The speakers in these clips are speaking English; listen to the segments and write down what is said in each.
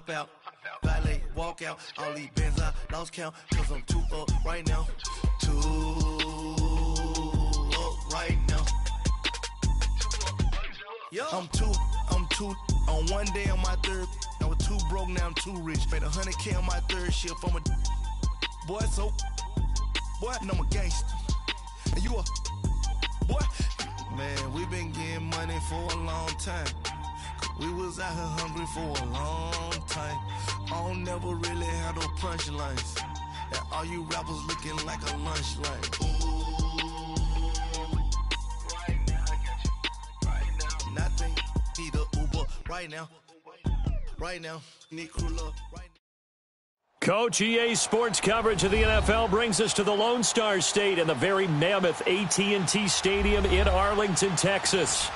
hop out, valet, walk out. All these bands I lost count, cause I'm too up right now. Too up right now. I'm too on one day on my third. I was too broke, now I'm too rich. Made 100K on my third shift. I'm a boy, so boy, and I'm a gangster. And you a boy. Man, we been getting money for a long time. We was out here hungry for a long time. I don't never really have no punchlines. And all you rappers looking like a lunch line. Ooh, right now, I got you. Right now, nothing. Need a Uber right now. Right now, need crew love right now. Coach, EA Sports coverage of the NFL brings us to the Lone Star State and the very mammoth AT&T Stadium in Arlington, Texas.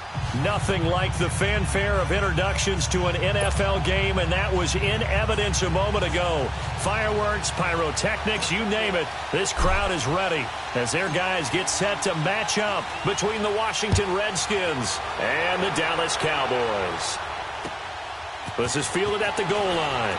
Nothing like the fanfare of introductions to an NFL game, and that was in evidence a moment ago. Fireworks, pyrotechnics, you name it. This crowd is ready as their guys get set to match up between the Washington Redskins and the Dallas Cowboys. This is fielded at the goal line.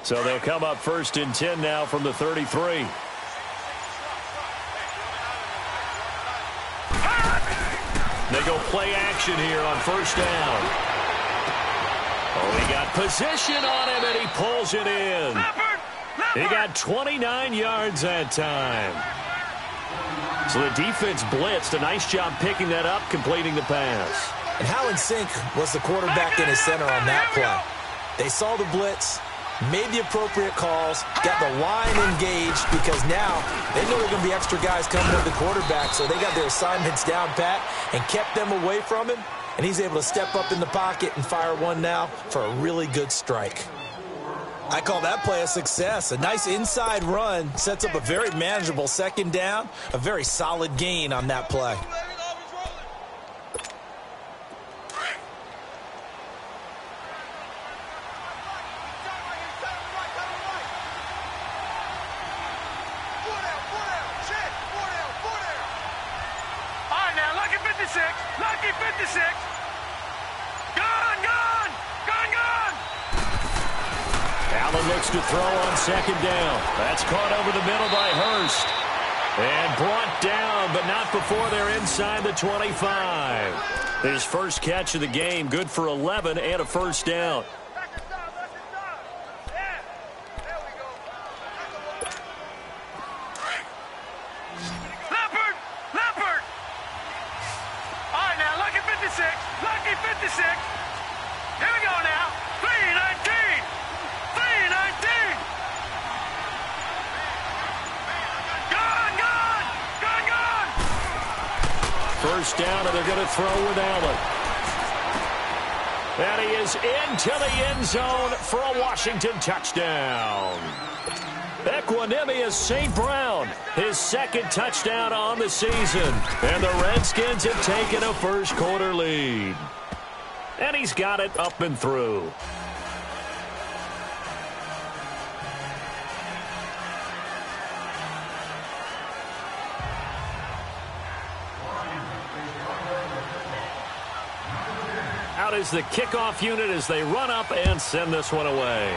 So they'll come up 1st and 10 now from the 33. They go play action here on 1st down. Oh, he got position on him, and he pulls it in. He got 29 yards that time. So the defense blitzed. A nice job picking that up, completing the pass. And how in sync was the quarterback and his center on that play? They saw the blitz, made the appropriate calls, got the line engaged, because now they know there are going to be extra guys coming to the quarterback, so they got their assignments down pat and kept them away from him, and he's able to step up in the pocket and fire one now for a really good strike. I call that play a success. A nice inside run sets up a very manageable 2nd down, a very solid gain on that play. Lucky 56. Gone. Allen looks to throw on 2nd down. That's caught over the middle by Hurst. And brought down, but not before they're inside the 25. His first catch of the game, good for 11 and a 1st down. Lucky 56. Here we go now. 319. 319. Gone. 1st down, and they're going to throw with Allen. And he is into the end zone for a Washington touchdown. Equanimous St. Brown, his 2nd touchdown on the season. And the Redskins have taken a 1st quarter lead. And he's got it up and through. Out is the kickoff unit as they run up and send this one away.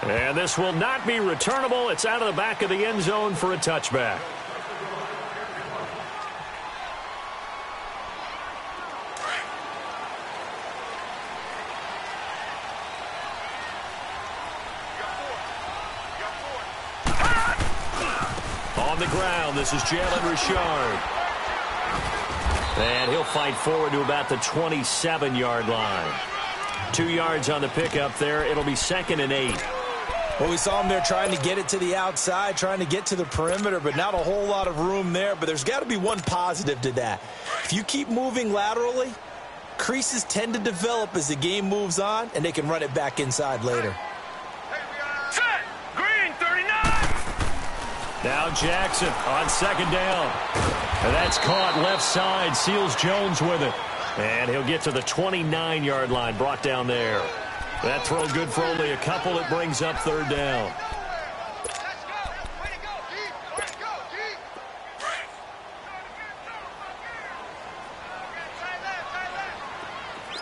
And this will not be returnable. It's out of the back of the end zone for a touchback. On the ground, this is Jalen Richard. And he'll fight forward to about the 27-yard line. 2 yards on the pickup there. It'll be 2nd and 8. Well, we saw him there trying to get it to the outside, trying to get to the perimeter, but not a whole lot of room there. But there's got to be one positive to that. If you keep moving laterally, creases tend to develop as the game moves on, and they can run it back inside later. Set! Green, 39! Now Jackson on second down. And that's caught left side. Seals Jones with it. And he'll get to the 29-yard line, brought down there. That throw good for only a couple. It brings up third down.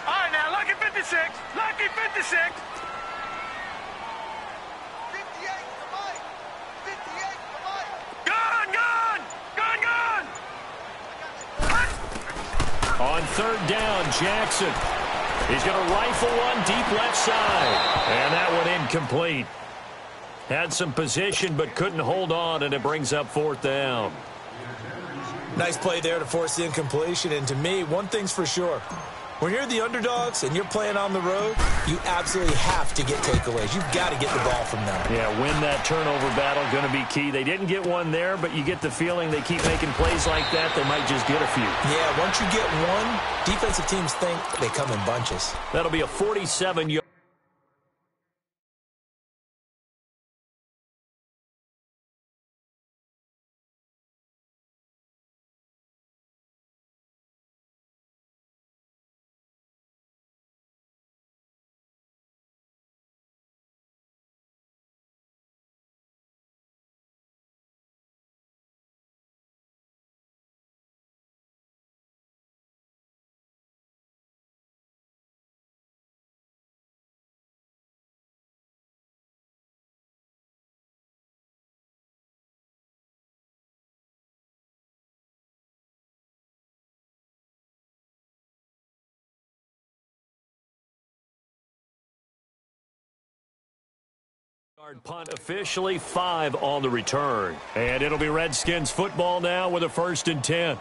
All right, now, lucky 56. Lucky 56. 58 to Mike. 58 to Mike. Gun, gun. Gun, gun. On third down, Jackson. He's going to rifle one deep left side. And that one incomplete. Had some position but couldn't hold on, and it brings up fourth down. Nice play there to force the incompletion. And to me, one thing's for sure. When you're the underdogs and you're playing on the road, you absolutely have to get takeaways. You've got to get the ball from them. Yeah, win that turnover battle, going to be key. They didn't get one there, but you get the feeling they keep making plays like that, they might just get a few. Yeah, once you get one, defensive teams think they come in bunches. That'll be a 47-yard. Punt officially 5 on the return. And it'll be Redskins football now with a 1st and 10.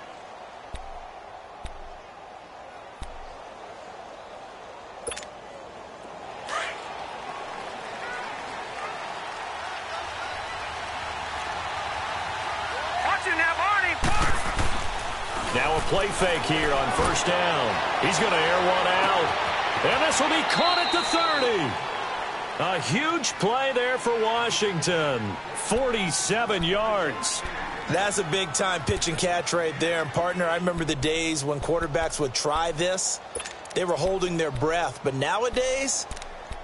Watch it now, Barney. Now a play fake here on 1st down. He's going to air one out. And this will be caught at the 30. A huge play there for Washington. 47 yards. That's a big-time pitch and catch right there. And, partner, I remember the days when quarterbacks would try this. They were holding their breath. But nowadays,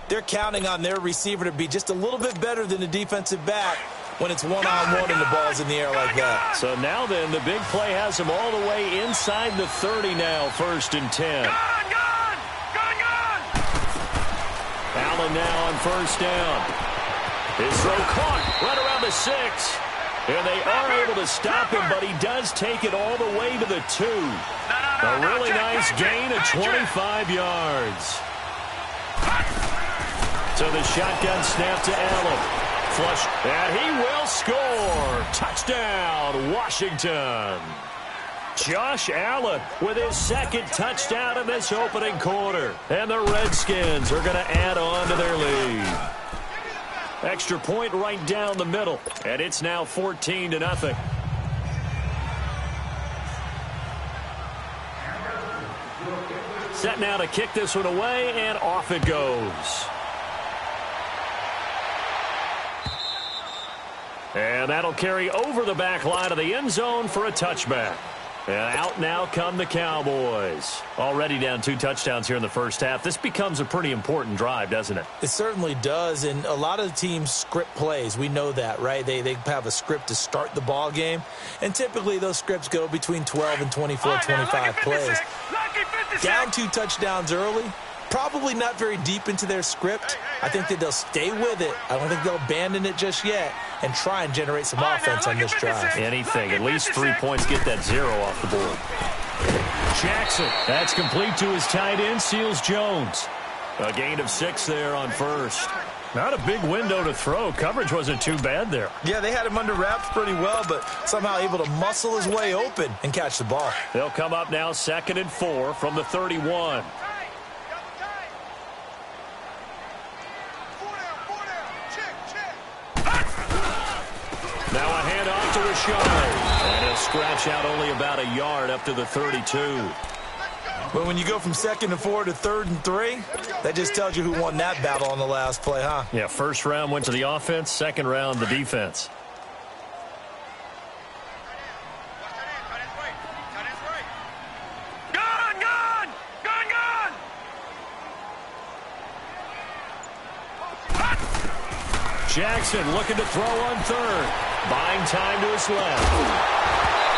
they're counting on their receiver to be just a little bit better than the defensive back when it's one-on-one and the ball's in the air like that. So now then, the big play has him all the way inside the 30 now, 1st and 10. Allen now on 1st down. His throw caught right around the 6. And they are able to stop him, but he does take it all the way to the 2. A really nice gain of 25 yards. So the shotgun snap to Allen. Flush, and he will score. Touchdown, Washington. Josh Allen with his 2nd touchdown in this opening quarter. And the Redskins are going to add on to their lead. Extra point right down the middle. And it's now 14-0. Set now to kick this one away, and off it goes. And that'll carry over the back line of the end zone for a touchback. And out now come the Cowboys. Already down 2 touchdowns here in the first half. This becomes a pretty important drive, doesn't it? It certainly does, and a lot of the teams script plays. We know that, right? They have a script to start the ball game, and typically those scripts go between 12 and 24, 25 plays. Down 2 touchdowns early, probably not very deep into their script. I think that they'll stay with it. I don't think they'll abandon it just yet and try and generate some offense on this drive. Anything. At least 3 points, get that 0 off the board. Jackson. That's complete to his tight end, Seals Jones. A gain of 6 there on 1st. Not a big window to throw. Coverage wasn't too bad there. Yeah, they had him under wraps pretty well, but somehow able to muscle his way open and catch the ball. They'll come up now 2nd and 4 from the 31. to Rashard. And he'll scratch out only about a yard up to the 32. But when you go from 2nd and 4 to 3rd and 3, that just tells you who won that battle on the last play, huh? Yeah, first round went to the offense, second round the defense. Jackson looking to throw on 3rd. Buying time to his left.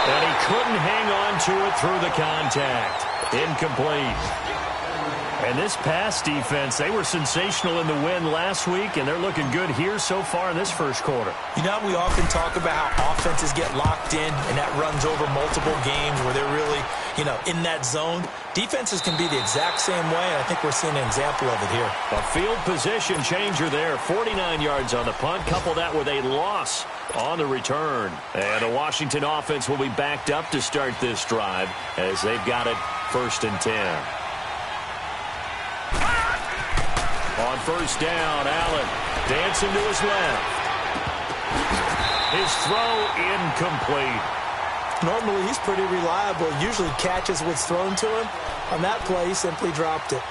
And he couldn't hang on to it through the contact. Incomplete. And this pass defense, they were sensational in the win last week, and they're looking good here so far in this first quarter. You know, we often talk about how offenses get locked in, and that runs over multiple games where they're really, in that zone. Defenses can be the exact same way, and I think we're seeing an example of it here. A field position changer there. 49 yards on the punt. Couple that with a loss on the return. And the Washington offense will be backed up to start this drive as they've got it 1st and 10. On 1st down, Allen dancing to his left. His throw incomplete. Normally, he's pretty reliable. Usually catches what's thrown to him. On that play, he simply dropped it.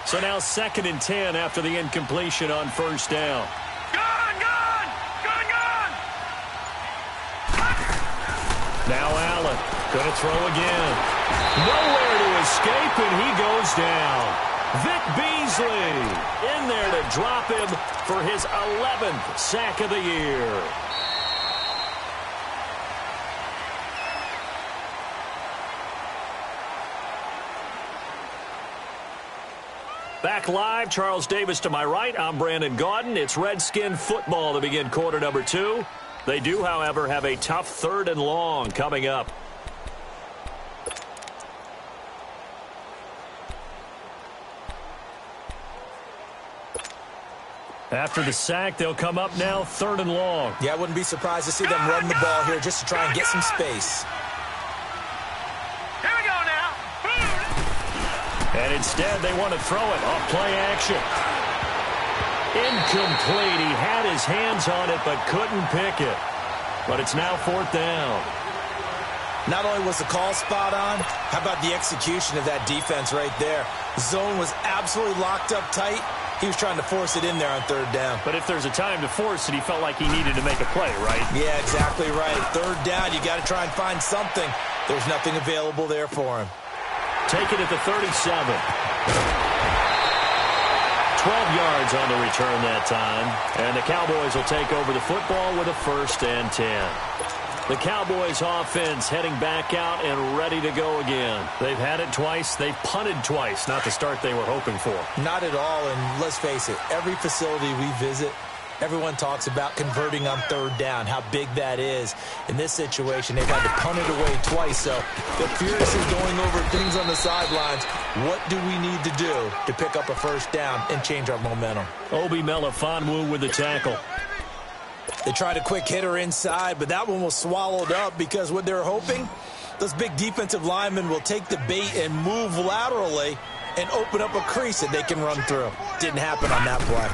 So now 2nd and 10 after the incompletion on 1st down. Now Allen going to throw again. Nowhere to escape, and he goes down. Vic Beasley in there to drop him for his 11th sack of the year. Back live, Charles Davis to my right. I'm Brandon Gaudin. It's Redskin football to begin quarter number 2. They do, however, have a tough 3rd and long coming up. After the sack, they'll come up now 3rd and long. Yeah, I wouldn't be surprised to see them run the ball here just to try and get some space. Here we go now. And instead, they want to throw it off play action. Incomplete. He had his hands on it, but couldn't pick it. But it's now 4th down. Not only was the call spot on, how about the execution of that defense right there? The zone was absolutely locked up tight. He was trying to force it in there on 3rd down. But if there's a time to force it, he felt like he needed to make a play, right? Yeah, exactly right. 3rd down, you got to try and find something. There's nothing available there for him. Take it at the 37. 12 yards on the return that time. And the Cowboys will take over the football with a 1st and 10. The Cowboys offense heading back out and ready to go again. They've had it twice. They've punted twice. Not the start they were hoping for. Not at all. And let's face it, every facility we visit, everyone talks about converting on 3rd down, how big that is. In this situation, they've had to punt it away twice. So the Furious is going over things on the sidelines. What do we need to do to pick up a 1st down and change our momentum? Obi Melifonwu with the tackle. They tried a quick hitter inside, but that one was swallowed up because what they're hoping, those big defensive linemen will take the bait and move laterally and open up a crease that they can run through. Didn't happen on that play.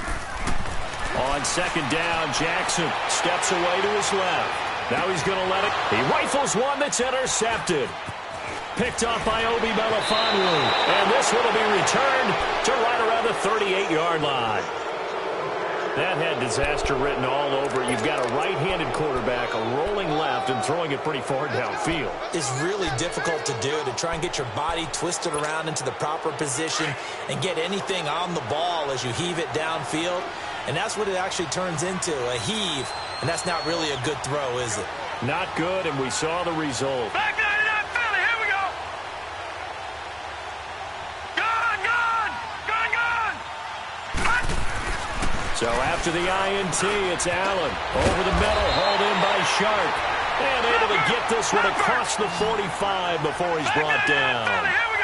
On 2nd down, Jackson steps away to his left. Now he's going to let it. He rifles one that's intercepted. Picked off by Obi Melifonwu. And this one will be returned to right around the 38-yard line. That had disaster written all over it. You've got a right-handed quarterback, a rolling left, and throwing it pretty far downfield. It's really difficult to do, to try and get your body twisted around into the proper position and get anything on the ball as you heave it downfield. And that's what it actually turns into, a heave. And that's not really a good throw, is it? Not good, and we saw the result. Back 99 Philly, here we go. Gone. So after the INT, it's Allen. Over the middle, hauled in by Sharp. And able to get this one across the 45 before he's brought down.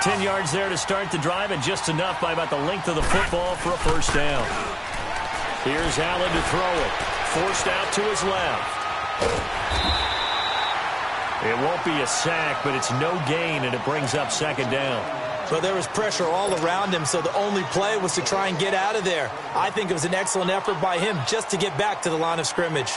10 yards there to start the drive, and just enough by about the length of the football for a 1st down. Here's Allen to throw it. Forced out to his left. It won't be a sack, but it's no gain, and it brings up second down. Well, there was pressure all around him, so the only play was to try and get out of there. I think it was an excellent effort by him just to get back to the line of scrimmage.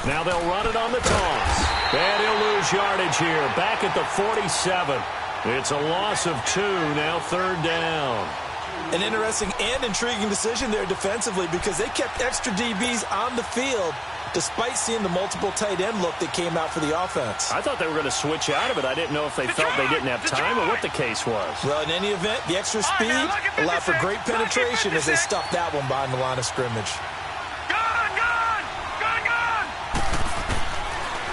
Now they'll run it on the toss. And he'll lose yardage here. Back at the 47. It's a loss of 2. Now third down. An interesting and intriguing decision there defensively because they kept extra DBs on the field despite seeing the multiple tight end look that came out for the offense. I thought they were going to switch out of it. I didn't know if they felt they didn't have time or what the case was. Well, in any event, the extra speed allowed for great penetration as they stuffed that one behind the line of scrimmage.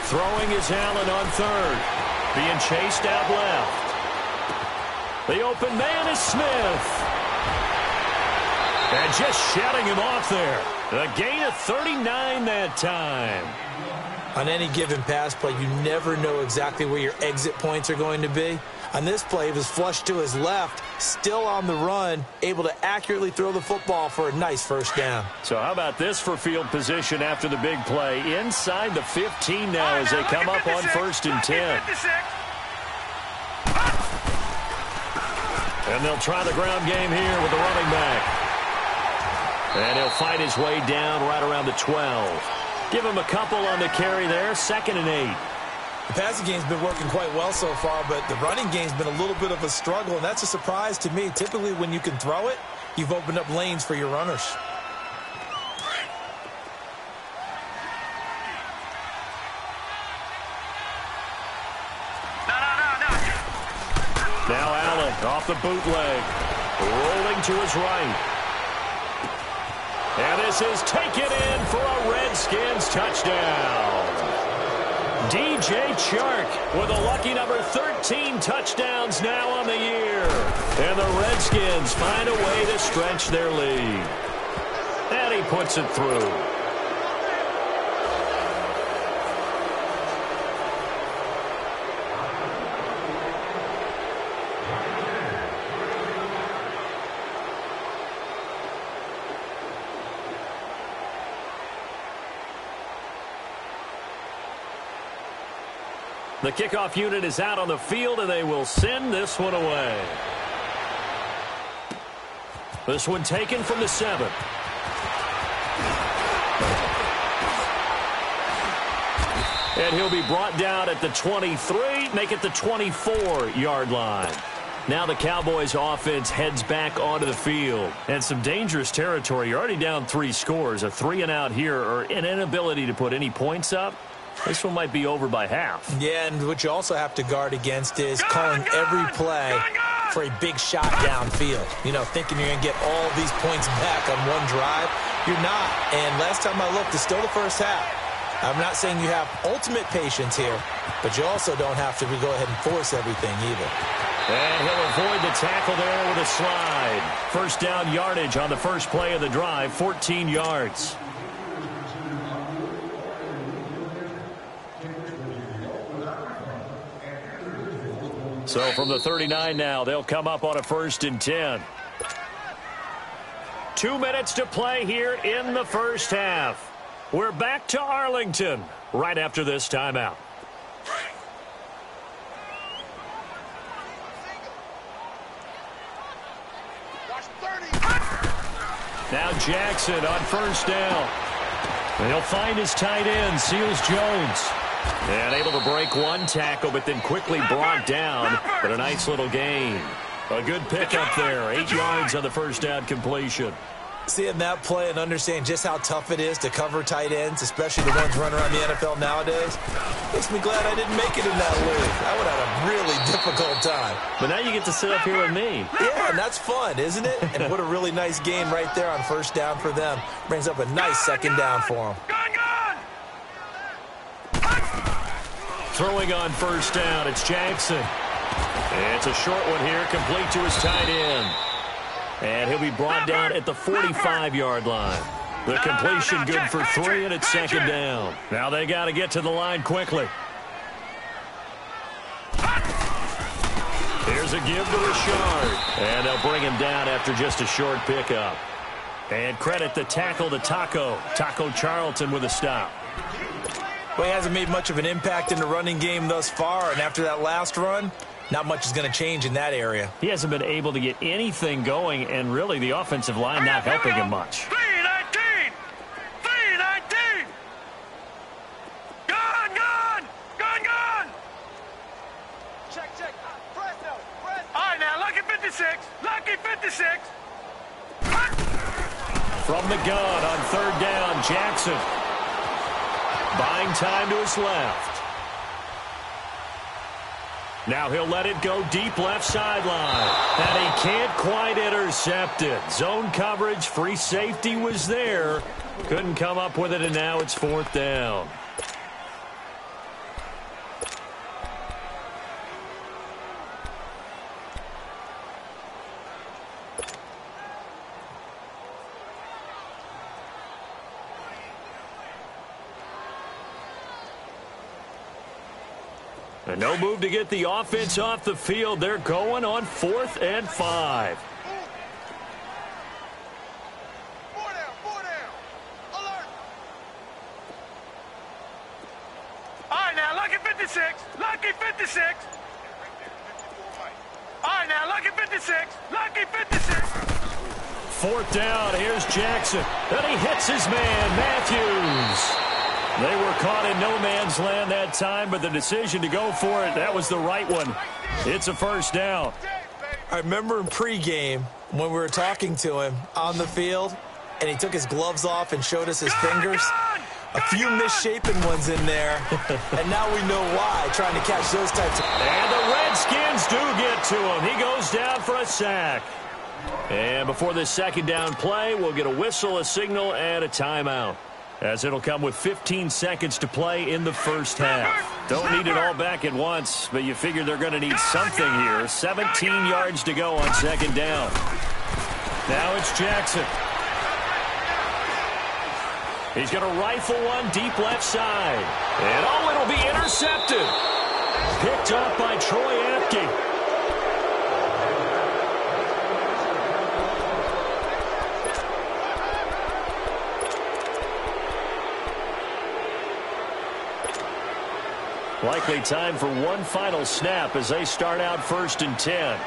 Throwing is Allen on third. Being chased out left. The open man is Smith. And just shutting him off there. A gain of 39 that time. On any given pass play, you never know exactly where your exit points are going to be. On this play, he was flushed to his left, still on the run, able to accurately throw the football for a nice first down. So how about this for field position after the big play? Inside the 15 now as they come up on 1st and 10. And they'll try the ground game here with the running back. And he'll fight his way down right around the 12. Give him a couple on the carry there, 2nd and 8. The passing game's been working quite well so far, but the running game's been a little bit of a struggle, and that's a surprise to me. Typically, when you can throw it, you've opened up lanes for your runners. Now Allen off the bootleg, rolling to his right. And this is taken in for a Redskins touchdown. DJ Chark with a lucky number 13 touchdowns now on the year. And the Redskins find a way to stretch their lead. And he puts it through. The kickoff unit is out on the field, and they will send this one away. This one taken from the 7. And he'll be brought down at the 23, make it the 24-yard line. Now the Cowboys offense heads back onto the field. And some dangerous territory. You're already down 3 scores. A 3-and-out here or an inability to put any points up. This one might be over by half. Yeah, and what you also have to guard against is calling every play for a big shot downfield. You know, thinking you're going to get all these points back on one drive. You're not. And last time I looked, it's still the first half. I'm not saying you have ultimate patience here, but you also don't have to go ahead and force everything either. And he'll avoid the tackle there with a slide. First down yardage on the first play of the drive, 14 yards. So from the 39 now, they'll come up on a 1st and 10. 2 minutes to play here in the first half. We're back to Arlington right after this timeout. Now Jackson on first down. And he'll find his tight end, Seals Jones. And able to break one tackle, but then quickly brought down. But a nice little gain. A good pickup there. 8 yards on the first down completion. Seeing that play and understanding just how tough it is to cover tight ends, especially the ones running around the NFL nowadays, makes me glad I didn't make it in that league. I would have had a really difficult time. But now you get to sit up here with me. Yeah, and that's fun, isn't it? And what a really nice gain right there on first down for them. Brings up a nice second down for them. throwing on first down. It's Jackson. It's a short one here, complete to his tight end. And he'll be brought down at the 45-yard line. The completion good for 3, and it's second down. Now they got to get to the line quickly. Here's a give to Richard. And they'll bring him down after just a short pickup. And credit the tackle to Taco Charlton with a stop. Well, he hasn't made much of an impact in the running game thus far, and after that last run, not much is going to change in that area. He hasn't been able to get anything going, and really the offensive line not helping him much. 319! 319! Gone! Check. Press now. All right, now, lucky 56. Lucky 56. From the gun on third down, Jackson. Buying time to his left. Now he'll let it go deep left sideline. And he can't quite intercept it. Zone coverage, free safety was there. Couldn't come up with it, and now it's fourth down. And no move to get the offense off the field. They're going on 4th and 5. 4 down. Alert. All right, now, lucky 56. Lucky 56. All right, now, lucky 56. Lucky 56. 4th down. Here's Jackson. And he hits his man, Matthews. They were caught in no man's land that time, but the decision to go for it, that was the right one. It's a first down. I remember in pregame when we were talking to him on the field, and he took his gloves off and showed us his fingers. A few misshapen ones in there, and now we know why, trying to catch those types of... And the Redskins do get to him. He goes down for a sack. And before this second down play, we'll get a whistle, a signal, and a timeout, as it'll come with 15 seconds to play in the first half. Don't need it all back at once, but you figure they're going to need something here. 17 yards to go on second down. Now it's Jackson. He's going to rifle one deep left side. And oh, it'll be intercepted. Picked up by Troy Apke. Likely time for one final snap as they start out 1st and 10.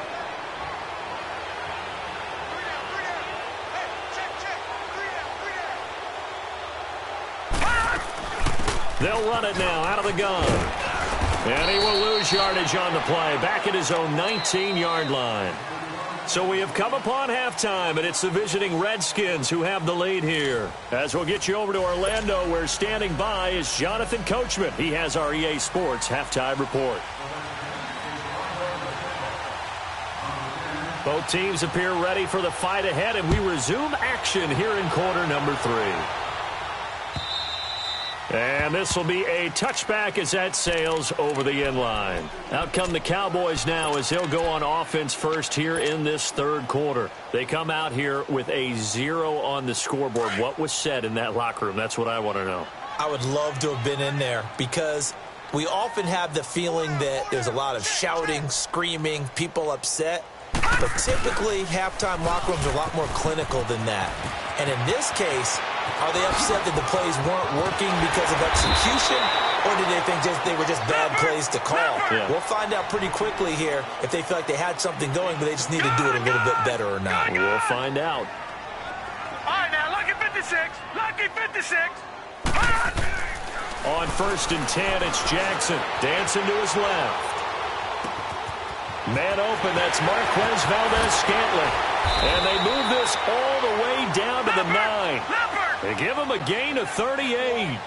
They'll run it now out of the gun. And he will lose yardage on the play, back at his own 19-yard line. So we have come upon halftime, and it's the visiting Redskins who have the lead here. As we'll get you over to Orlando, where standing by is Jonathan Coachman. He has our EA Sports halftime report. Both teams appear ready for the fight ahead, and we resume action here in quarter number 3. And this will be a touchback as that sails over the end line. Out come the Cowboys now as they'll go on offense first here in this third quarter. They come out here with a 0 on the scoreboard. What was said in that locker room? That's what I want to know. I would love to have been in there because we often have the feeling that there's a lot of shouting, screaming, people upset. But typically, halftime locker rooms are a lot more clinical than that. And in this case, are they upset that the plays weren't working because of execution, or did they think they were just bad plays to call? Yeah. We'll find out pretty quickly here if they feel like they had something going, but they just need to do it a little bit better or not. We'll find out. All right, now, lucky 56. Lucky 56. On 1st and 10, it's Jackson. Dancing to his left. Man open, that's Marquez Valdez-Scantling. And they move this all the way down to the 9. They give him a gain of 38.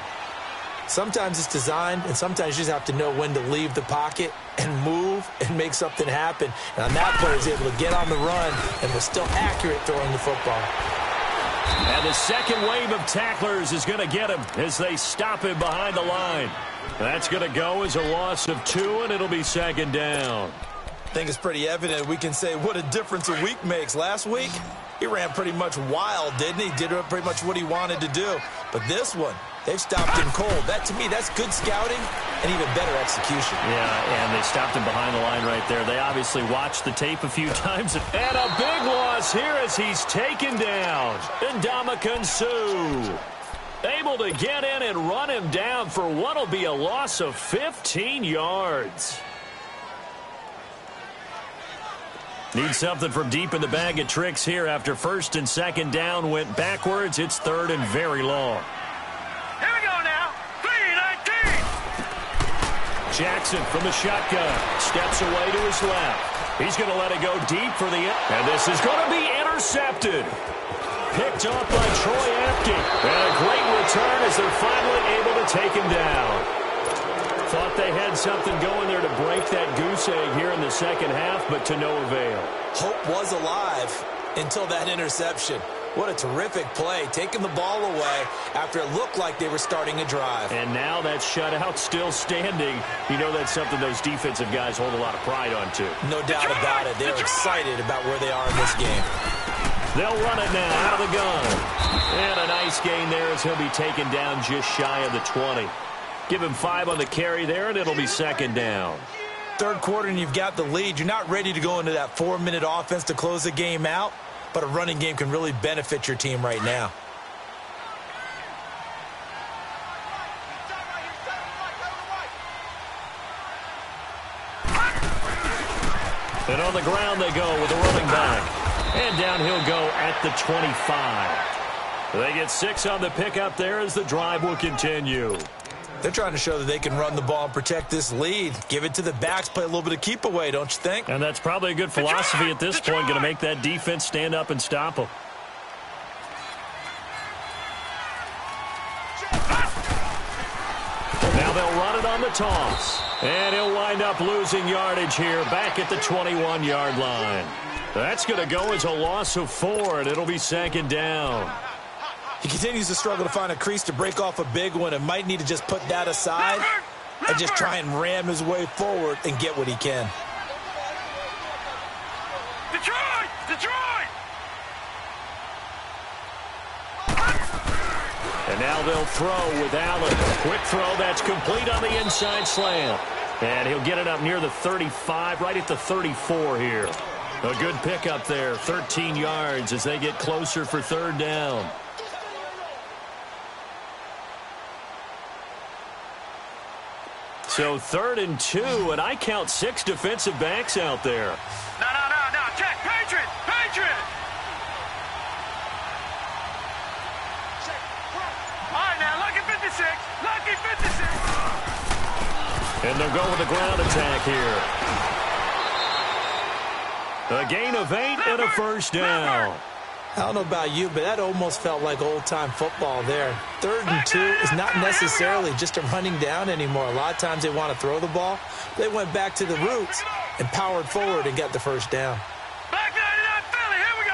Sometimes it's designed, and sometimes you just have to know when to leave the pocket and move and make something happen. And on that play, he was able to get on the run and was still accurate throwing the football. And the second wave of tacklers is going to get him as they stop him behind the line. That's going to go as a loss of 2, and it'll be second down. I think it's pretty evident we can say what a difference a week makes. Last week, he ran pretty much wild, didn't he? Did pretty much what he wanted to do. But this one, they've stopped him cold. That, to me, that's good scouting and even better execution. Yeah, and they stopped him behind the line right there. They obviously watched the tape a few times. And a big loss here as he's taken down. Ndamukong Suh able to get in and run him down for what will be a loss of 15 yards. Need something from deep in the bag of tricks here after first and second down went backwards. It's third and very long. Here we go now. 3-19. Jackson from the shotgun. Steps away to his left. He's going to let it go deep for the end. And this is going to be intercepted. Picked off by Troy Apke. And a great return as they're finally able to take him down. Thought they had something going there to break that goose egg here in the second half, but to no avail. Hope was alive until that interception. What a terrific play, taking the ball away after it looked like they were starting a drive. And now that shutout still standing. You know that's something those defensive guys hold a lot of pride on, too. No doubt about it. They're excited about where they are in this game. They'll run it now out of the gun. And a nice gain there as he'll be taken down just shy of the 20. Give him 5 on the carry there, and it'll be second down. Third quarter, and you've got the lead. You're not ready to go into that 4-minute offense to close the game out, but a running game can really benefit your team right now. And on the ground they go with a running back. And down he'll go at the 25. They get 6 on the pickup there as the drive will continue. They're trying to show that they can run the ball and protect this lead. Give it to the backs, play a little bit of keep away, don't you think? And that's probably a good philosophy at this point, going to make that defense stand up and stop them. Now they'll run it on the toss. And he'll wind up losing yardage here back at the 21-yard line. That's going to go as a loss of 4, and it'll be second down. He continues to struggle to find a crease to break off a big one and might need to just put that aside and just try and ram his way forward and get what he can. Detroit! Detroit! And now they'll throw with Allen. Quick throw that's complete on the inside slant. And he'll get it up near the 35, right at the 34 here. A good pickup there, 13 yards as they get closer for third down. So 3rd and 2, and I count 6 defensive backs out there. No. Check. Patriot! Patriot! All right, now, lucky 56. Lucky 56. And they'll go with the ground attack here. A gain of 8 and a first down. I don't know about you, but that almost felt like old-time football there. 3rd and 2 is not necessarily just a running down anymore. A lot of times they want to throw the ball. They went back to the roots and powered forward and got the first down. Back 99 Philly, here we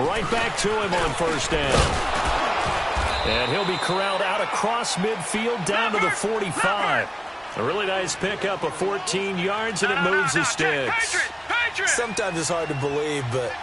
go. Right back to him on first down. And he'll be corralled out across midfield down to the 45. A really nice pickup of 14 yards, and it moves the sticks. Sometimes it's hard to believe, but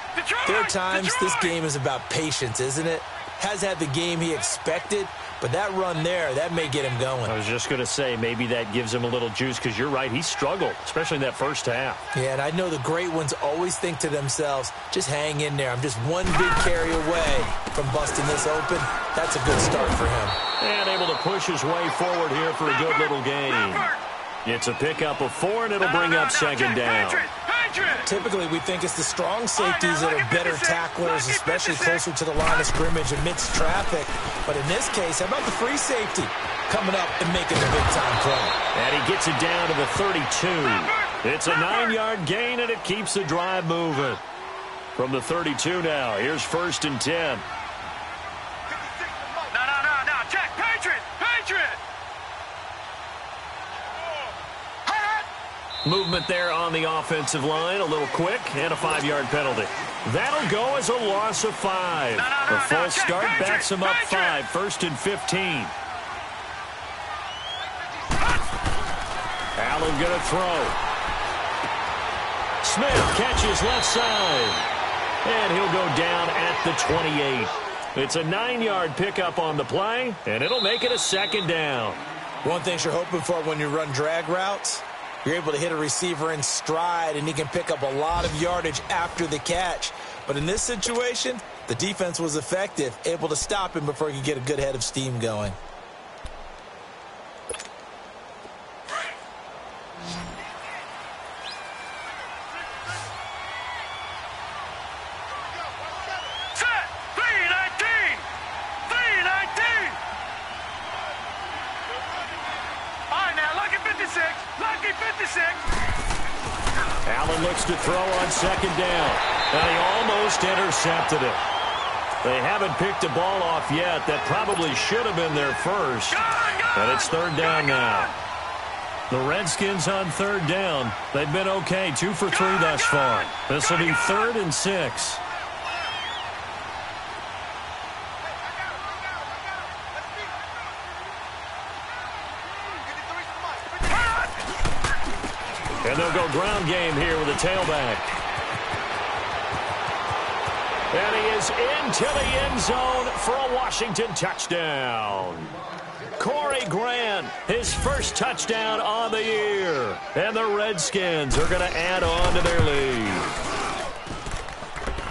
there are times this game is about patience, isn't it? Has had the game he expected, but that run there, that may get him going. I was just going to say, maybe that gives him a little juice, because you're right, he struggled, especially in that first half. Yeah, and I know the great ones always think to themselves, just hang in there. I'm just one big carry away from busting this open. That's a good start for him. And able to push his way forward here for a good little gain. It's a pickup of 4, and it'll bring up second down. Typically, we think it's the strong safeties that are better tacklers, especially closer to the line of scrimmage amidst traffic. But in this case, how about the free safety coming up and making the big-time play? And he gets it down to the 32. It's a 9-yard gain, and it keeps the drive moving. From the 32 now, here's 1st and 10. No. Check. Patriot! Movement there on the offensive line, a little quick, and a 5-yard penalty. That'll go as a loss of 5. The false start backs him up 5, 1st and 15. Allen going to throw. Smith catches left side. And he'll go down at the 28. It's a 9-yard pickup on the play, and it'll make it a 2nd down. One thing you're hoping for when you run drag routes, you're able to hit a receiver in stride, and he can pick up a lot of yardage after the catch. But in this situation, the defense was effective, able to stop him before he could get a good head of steam going. Allen looks to throw on 2nd down, and he almost intercepted it. They haven't picked a ball off yet. That probably should have been their first, and it's 3rd down now. The Redskins on 3rd down. They've been okay, 2 for 3 thus far. This will be 3rd and 6. And they'll go ground game here with a tailback. And he is into the end zone for a Washington touchdown. Corey Grant, his first touchdown on the year. And the Redskins are going to add on to their lead.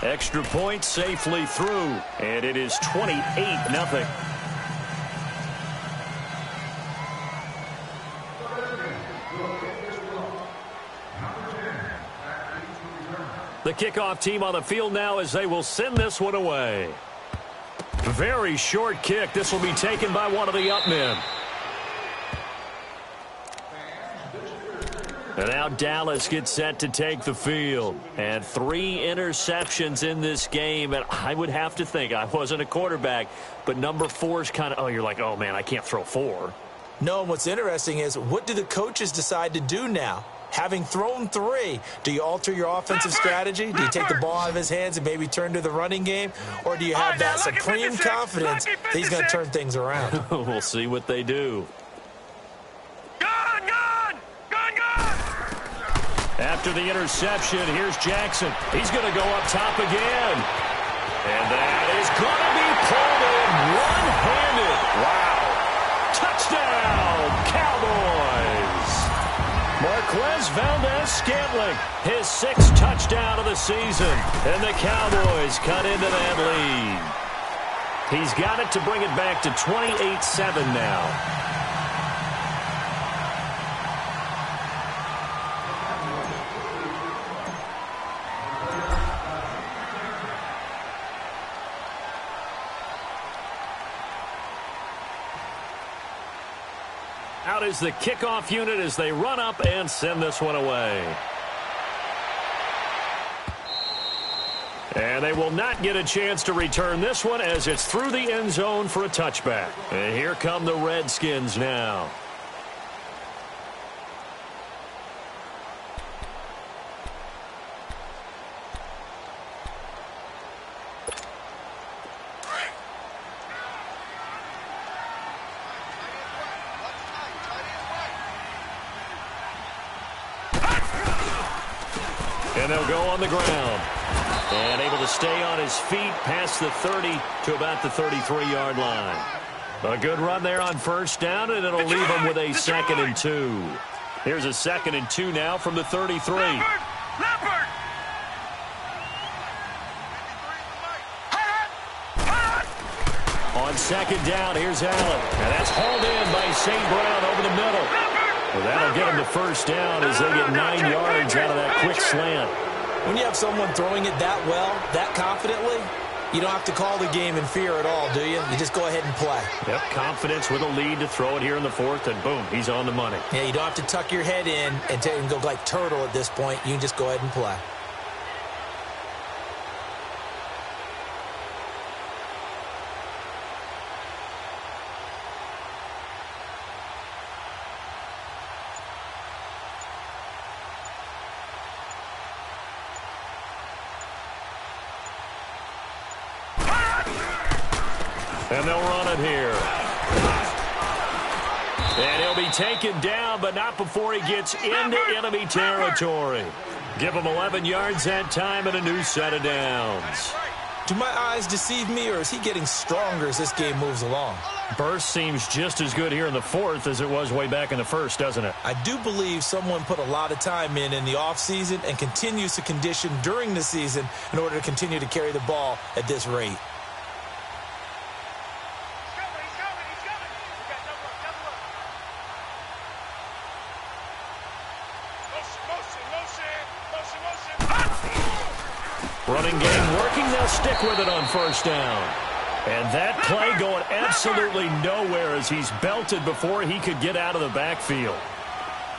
Extra point safely through. And it is 28-0. The kickoff team on the field now as they will send this one away. Very short kick. This will be taken by one of the up men. And now Dallas gets set to take the field. And 3 interceptions in this game. And I would have to think, I wasn't a quarterback, but number 4 is kind of, you're like, oh, man, I can't throw 4. No, and what's interesting is, what do the coaches decide to do now? Having thrown 3, do you alter your offensive strategy? Do you take the ball out of his hands and maybe turn to the running game? Or do you have that supreme confidence that he's going to turn things around? We'll see what they do. Gone! After the interception, here's Jackson. He's going to go up top again. And that is going to be pulled in one-handed. Wow. Touchdown, Cowboys. Marquez Valdez-Scantling, his 6th touchdown of the season. And the Cowboys cut into that lead. He's got it to bring it back to 28-7 now. Out is the kickoff unit as they run up and send this one away. And they will not get a chance to return this one as it's through the end zone for a touchback. And here come the Redskins now. And they'll go on the ground. And able to stay on his feet past the 30 to about the 33-yard line. A good run there on first down, and it'll leave him with a 2nd and 2. Here's a 2nd and 2 now from the 33. Leopard! On 2nd down, here's Allen. And that's hauled in by St. Brown over the middle. Well, that'll get him the first down as they get 9 yards out of that quick slant. When you have someone throwing it that well, that confidently, you don't have to call the game in fear at all, do you? You just go ahead and play. Yep, confidence with a lead to throw it here in the 4th, and boom, he's on the money. Yeah, you don't have to tuck your head in and go like turtle at this point. You can just go ahead and play. And they'll run it here. And he'll be taken down, but not before he gets into enemy territory. Give him 11 yards that time and a new set of downs. Do my eyes deceive me, or is he getting stronger as this game moves along? Burst seems just as good here in the fourth as it was way back in the first, doesn't it? I do believe someone put a lot of time in the offseason and continues to condition during the season in order to continue to carry the ball at this rate. Running game working. They'll stick with it on first down. And that play going absolutely nowhere as he's belted before he could get out of the backfield.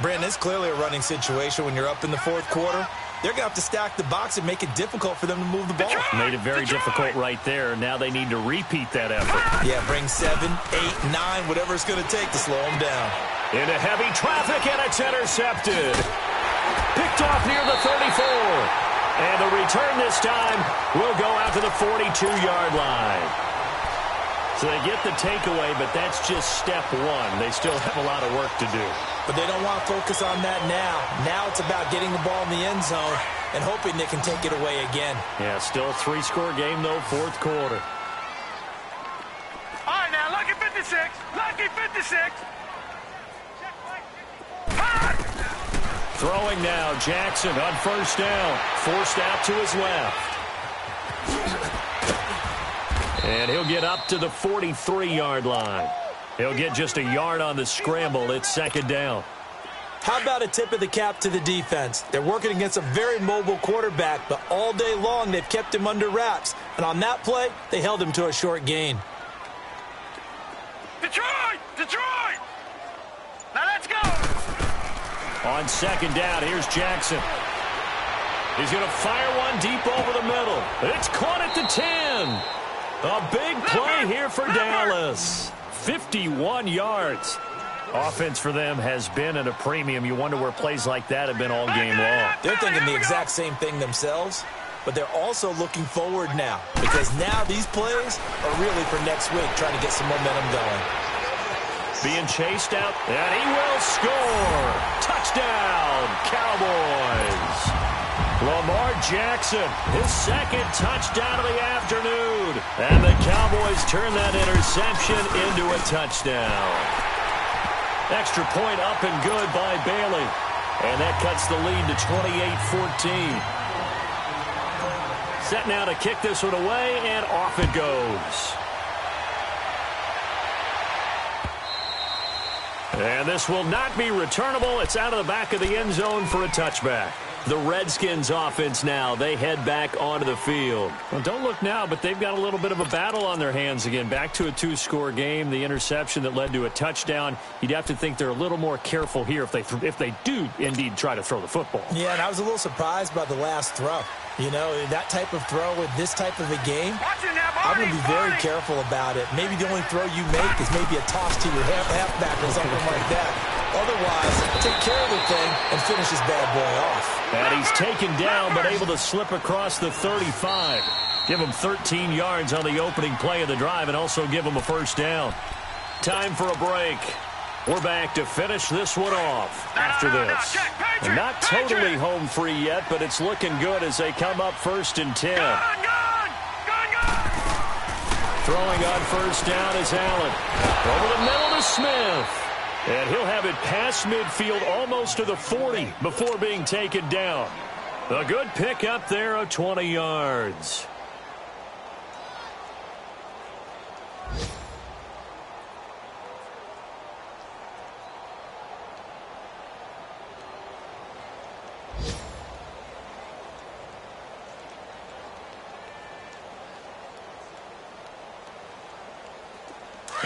Brandon, it's clearly a running situation when you're up in the fourth quarter. They're going to have to stack the box and make it difficult for them to move the ball. Made it very difficult right there. Now they need to repeat that effort. Yeah, bring 7, 8, 9, whatever it's going to take to slow them down. Into heavy traffic, and it's intercepted. Picked off near the 34. And the return this time will go out to the 42-yard line. So they get the takeaway, but that's just step one. They still have a lot of work to do. But they don't want to focus on that now. Now it's about getting the ball in the end zone and hoping they can take it away again. Yeah, still a 3-score game, though, fourth quarter. All right, now, lucky 56. Lucky 56. Throwing now, Jackson on first down. Forced out to his left. And he'll get up to the 43-yard line. He'll get just a yard on the scramble. It's second down. How about a tip of the cap to the defense? They're working against a very mobile quarterback, but all day long they've kept him under wraps. And on that play, they held him to a short gain. Detroit! Detroit! Now let's go! On second down, here's Jackson. He's going to fire one deep over the middle. It's caught at the 10. A big play here for Dallas. 51 yards. Offense for them has been at a premium. You wonder where plays like that have been all game long. They're thinking the exact same thing themselves, but they're also looking forward now because now these plays are really for next week, trying to get some momentum going. Being chased out, and he will score. Touchdown, Cowboys. Lamar Jackson, his second touchdown of the afternoon. And the Cowboys turn that interception into a touchdown. Extra point up and good by Bailey. And that cuts the lead to 28-14. Set now to kick this one away, and off it goes. And this will not be returnable. It's out of the back of the end zone for a touchback. The Redskins offense now, they head back onto the field. Well, don't look now, but they've got a little bit of a battle on their hands again. Back to a 2-score game, the interception that led to a touchdown. You'd have to think they're a little more careful here if they do indeed try to throw the football. Yeah, and I was a little surprised by the last throw. You know, that type of throw with this type of a game, I'm going to be very careful about it. Maybe the only throw you make is maybe a toss to your halfback or something like that. Otherwise, take care of the thing and finish this bad boy off. And he's taken down but able to slip across the 35. Give him 13 yards on the opening play of the drive and also give him a first down. Time for a break. We're back to finish this one off after this. And not totally home free yet, but it's looking good as they come up 1st and 10. Throwing on first down is Allen. Over the middle to Smith. And he'll have it past midfield almost to the 40 before being taken down. A good pickup there of 20 yards.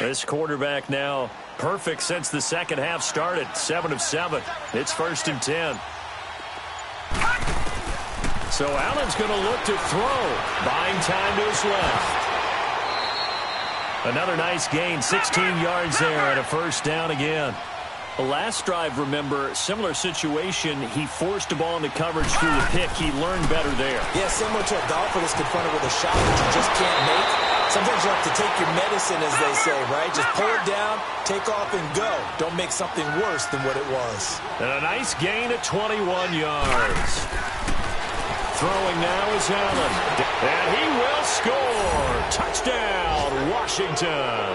This quarterback now perfect since the second half started. 7 of 7. It's 1st and 10. So Allen's going to look to throw. Buying time to his left. Another nice gain. 16 yards there and a first down again. The last drive, remember, similar situation. He forced the ball into coverage through the pick. He learned better there. Yeah, similar to a golfer that's confronted with a shot that you just can't make. Sometimes you have to take your medicine, as they say, right? Just pull it down, take off, and go. Don't make something worse than what it was. And a nice gain at 21 yards. Throwing now is Allen. And he will score. Touchdown, Washington.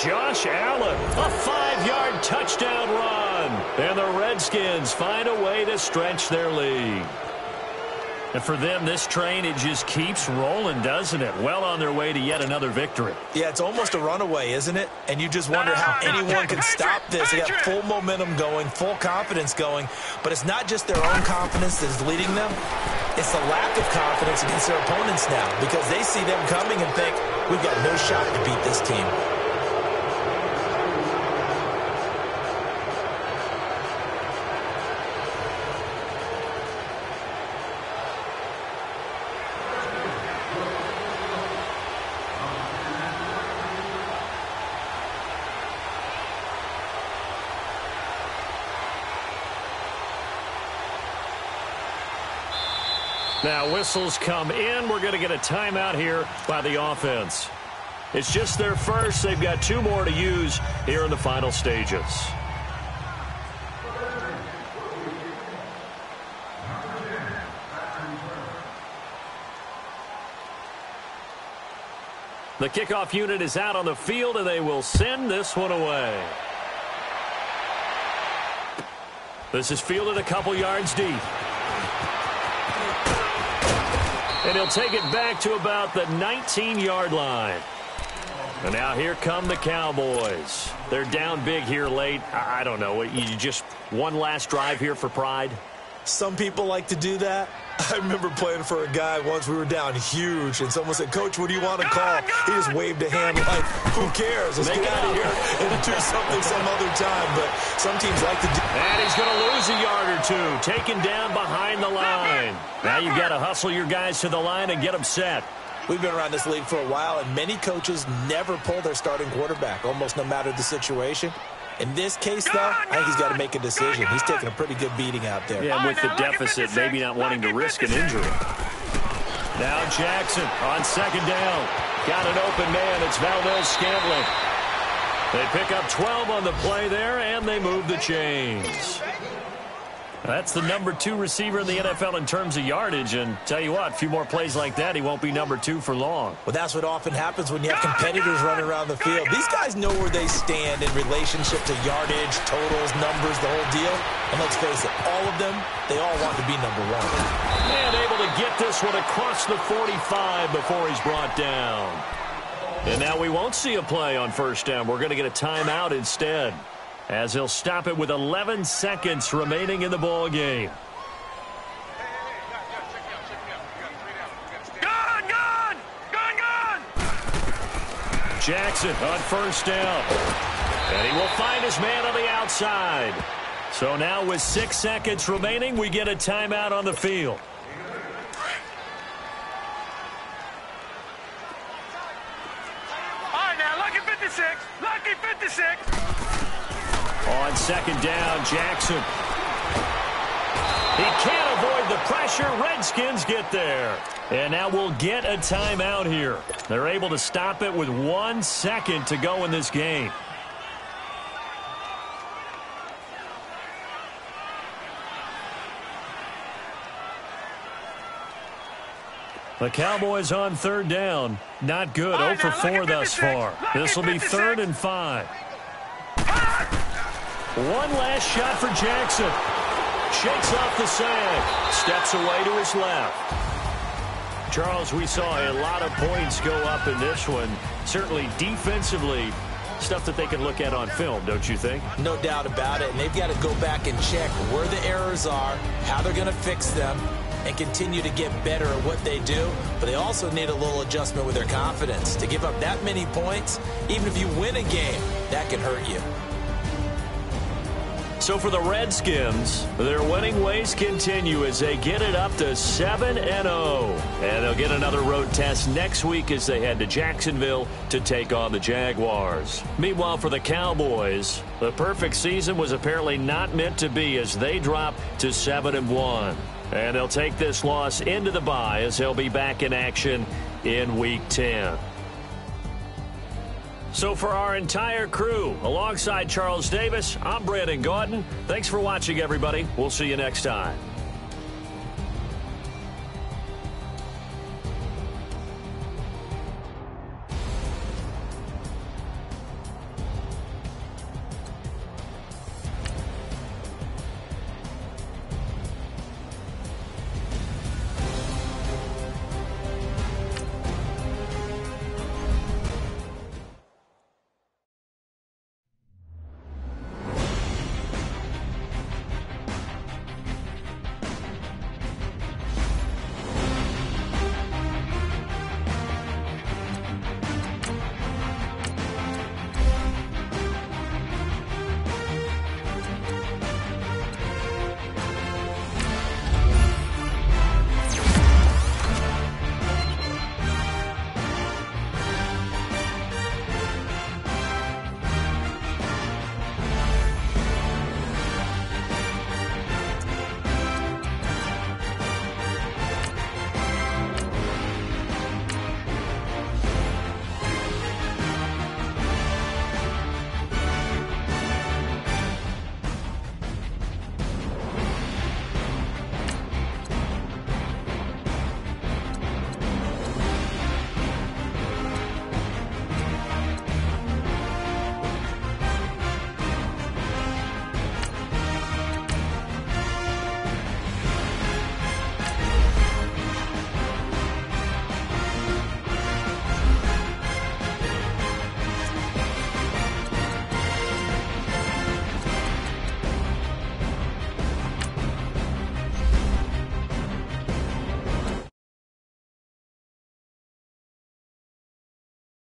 Josh Allen, a 5-yard touchdown run. And the Redskins find a way to stretch their lead. And for them, this train, it just keeps rolling, doesn't it? Well on their way to yet another victory. Yeah, it's almost a runaway, isn't it? And you just wonder how anyone can stop this. They got full momentum going, full confidence going. But it's not just their own confidence that is leading them. It's the lack of confidence against their opponents now, because they see them coming and think, we've got no shot to beat this team. Now whistles come in. We're going to get a timeout here by the offense. It's just their first. They've got 2 more to use here in the final stages. The kickoff unit is out on the field, and they will send this one away. This is fielded a couple yards deep. And he'll take it back to about the 19-yard line. And now here come the Cowboys. They're down big here late. I don't know. You just one last drive here for pride? Some people like to do that. I remember playing for a guy once. We were down huge, and someone said, Coach, what do you want to call? He just waved a hand like, who cares? Let's get out of here and do something some other time. But some teams like to do. And he's going to lose a yard or two, taken down behind the line. Now you've got to hustle your guys to the line and get them set. We've been around this league for a while, and many coaches never pull their starting quarterback, almost no matter the situation. In this case, though, I think he's got to make a decision. He's taking a pretty good beating out there. Yeah, with the deficit, maybe not wanting to risk an injury. Now Jackson on second down. Got an open man. It's Valdez-Scantling. They pick up 12 on the play there, and they move the chains. That's the number 2 receiver in the NFL in terms of yardage. And tell you what, a few more plays like that, he won't be number 2 for long. Well, that's what often happens when you have competitors running around the field. These guys know where they stand in relationship to yardage, totals, numbers, the whole deal. And let's face it, all of them, they all want to be number 1. And able to get this one across the 45 before he's brought down. And now we won't see a play on first down. We're going to get a timeout instead, as he'll stop it with 11 seconds remaining in the ball game. Gun! Jackson on first down. And he will find his man on the outside. So now with 6 seconds remaining, we get a timeout on the field. All right, now, lucky 56. Lucky 56. On second down, Jackson. He can't avoid the pressure. Redskins get there. And now we'll get a timeout here. They're able to stop it with 1 second to go in this game. The Cowboys on third down. Not good. 0 for 4 thus far. This will be 3rd and 5. One last shot for Jackson. Shakes off the sag. Steps away to his left. Charles, we saw a lot of points go up in this one. Certainly defensively, stuff that they can look at on film, don't you think? No doubt about it. And they've got to go back and check where the errors are, how they're going to fix them, and continue to get better at what they do. But they also need a little adjustment with their confidence. To give up that many points, even if you win a game, that can hurt you. So for the Redskins, their winning ways continue as they get it up to 7-0. And they'll get another road test next week as they head to Jacksonville to take on the Jaguars. Meanwhile, for the Cowboys, the perfect season was apparently not meant to be as they drop to 7-1. And they'll take this loss into the bye as they'll be back in action in Week 10. So for our entire crew, alongside Charles Davis, I'm Brandon Gaudin. Thanks for watching, everybody. We'll see you next time.